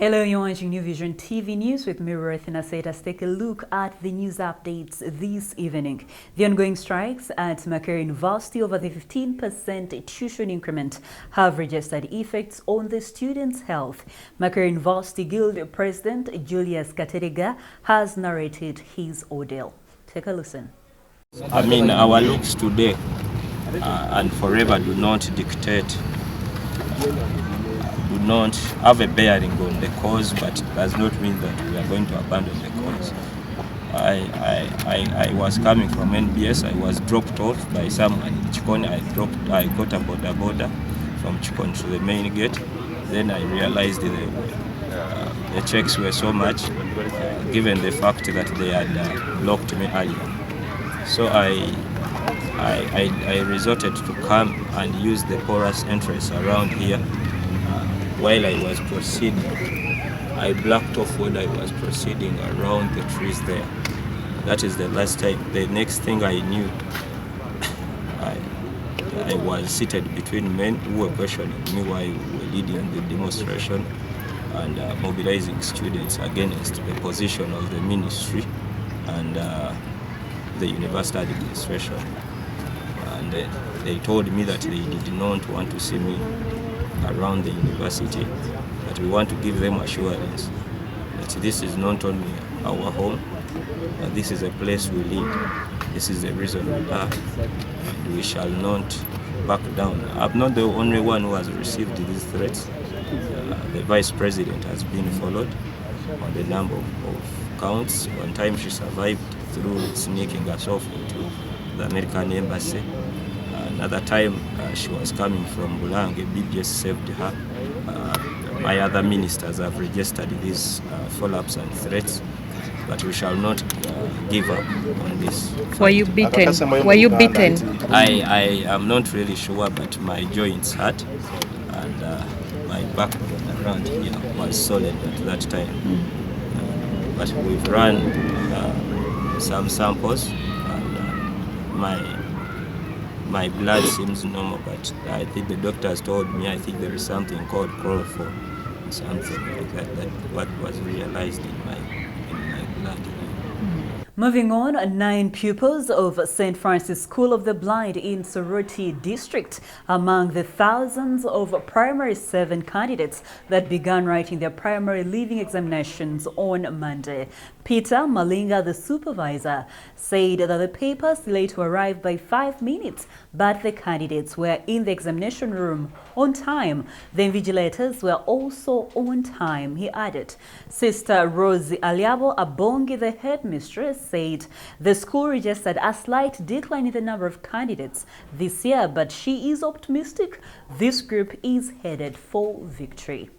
Hello, you're watching New Vision TV News with me, Ruth. Let's take a look at the news updates this evening. The ongoing strikes at Makerere University over the 15% tuition increment have registered effects on the students' health. Makerere University Guild President Julius Katerega has narrated his ordeal. Take a listen. I mean, our looks today and forever do not dictate, do not have a bearing on the cause, but it does not mean that we are going to abandon the cause. I was coming from NBS. I was dropped off by someone in Chikon. I got a border from Chikon to the main gate. Then I realized the checks were so much, given the fact that they had blocked me earlier. So I resorted to come and use the porous entrance around here. While I was proceeding, I blocked off when I was proceeding around the trees there. That is the last time. The next thing I knew, I was seated between men who were questioning me while we were leading the demonstration and mobilizing students against the position of the ministry and the university administration. And they told me that they did not want to see me around the university, but we want to give them assurance that this is not only our home, but this is a place we live. This is the reason we are, and we shall not back down. I'm not the only one who has received these threats. The vice president has been followed on the number of counts. One time she survived through sneaking us off into the American embassy. Another time she was coming from Bulange, BBS saved her. My other ministers have registered these follow-ups and threats, but we shall not give up on this. Were you beaten? I am not really sure, but my joints hurt and my back around here was solid at that time. But we've run some samples and my blood seems normal, but I think the doctors told me I think there is something called chloroform, something like that what was realized in my blood. Moving on, 9 pupils of St. Francis School of the Blind in Soroti District among the thousands of primary 7 candidates that began writing their primary leaving examinations on Monday. Peter Malinga, the supervisor, said that the papers delayed to arrive by 5 minutes, but the candidates were in the examination room on time. The invigilators were also on time, he added. Sister Rosie Aliabo Abongi, the headmistress, said the school registered a slight decline in the number of candidates this year, but she is optimistic this group is headed for victory.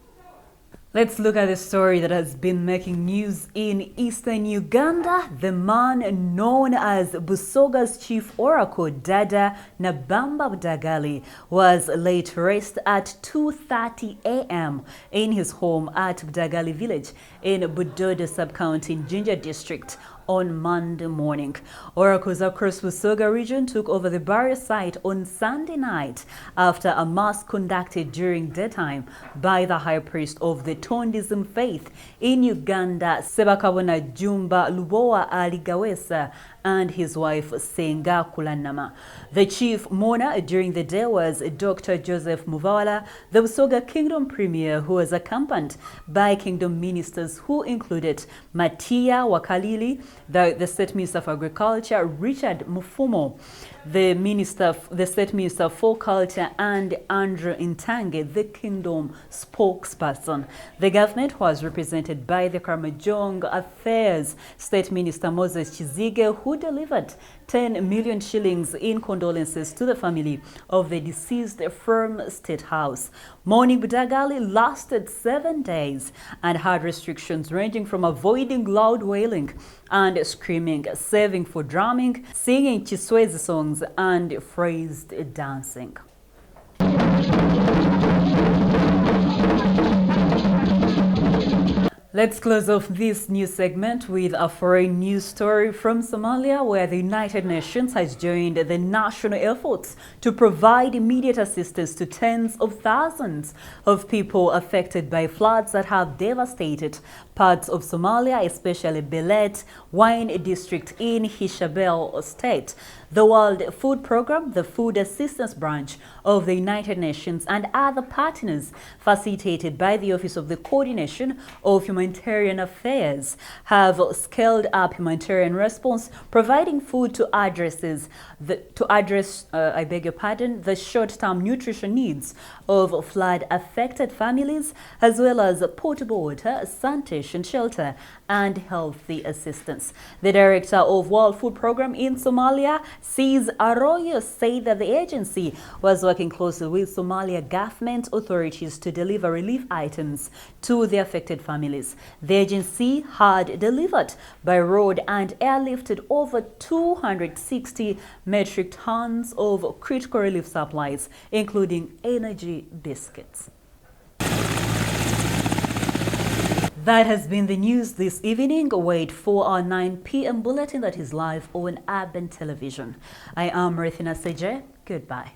Let's look at the story that has been making news in eastern Uganda. The man known as Busoga's chief oracle, Dada Nabamba Budagali, was laid to rest at 2:30 a.m. in his home at Budagali village in Budodo sub-county in Jinja district on Monday morning. Oracles across Busoga region took over the burial site on Sunday night after a mass conducted during daytime by the high priest of the Tondism faith in Uganda, Sebakabona Jumba Lubowa Ali Gawesa, and his wife Senga Kulanama. The chief mourner during the day was Dr. Joseph Muvawala, the Busoga Kingdom Premier, who was accompanied by Kingdom ministers who included Matia Wakalili, the State Minister of Agriculture, Richard Mufumo, the State Minister for Culture, and Andrew Intange, the Kingdom spokesperson. The government was represented by the Karamojong Affairs State Minister Moses Chizige, who delivered 10 million shillings in condolences to the family of the deceased from State House. Mourning Budagali lasted 7 days and had restrictions ranging from avoiding loud wailing and screaming, saving for drumming, singing Chiswezi songs, and phrased dancing. Let's close off this news segment with a foreign news story from Somalia, where the United Nations has joined the national efforts to provide immediate assistance to tens of thousands of people affected by floods that have devastated parts of Somalia, especially Belet Wine District in Hishabelle State. The World Food Programme, the Food Assistance Branch of the United Nations, and other partners facilitated by the Office of the Coordination of Humanitarian Affairs have scaled up humanitarian response, providing food to address the short-term nutrition needs of flood-affected families, as well as potable water, sanitation, shelter, and healthy assistance. The director of World Food Programme in Somalia, Cis Arroyo, said that the agency was working closely with Somalia government authorities to deliver relief items to the affected families. The agency had delivered by road and airlifted over 260 metric tons of critical relief supplies, including energy biscuits. That has been the news this evening. Wait for our 9 p.m. bulletin that is live on Urban Television. I am Rethina Seje. Goodbye.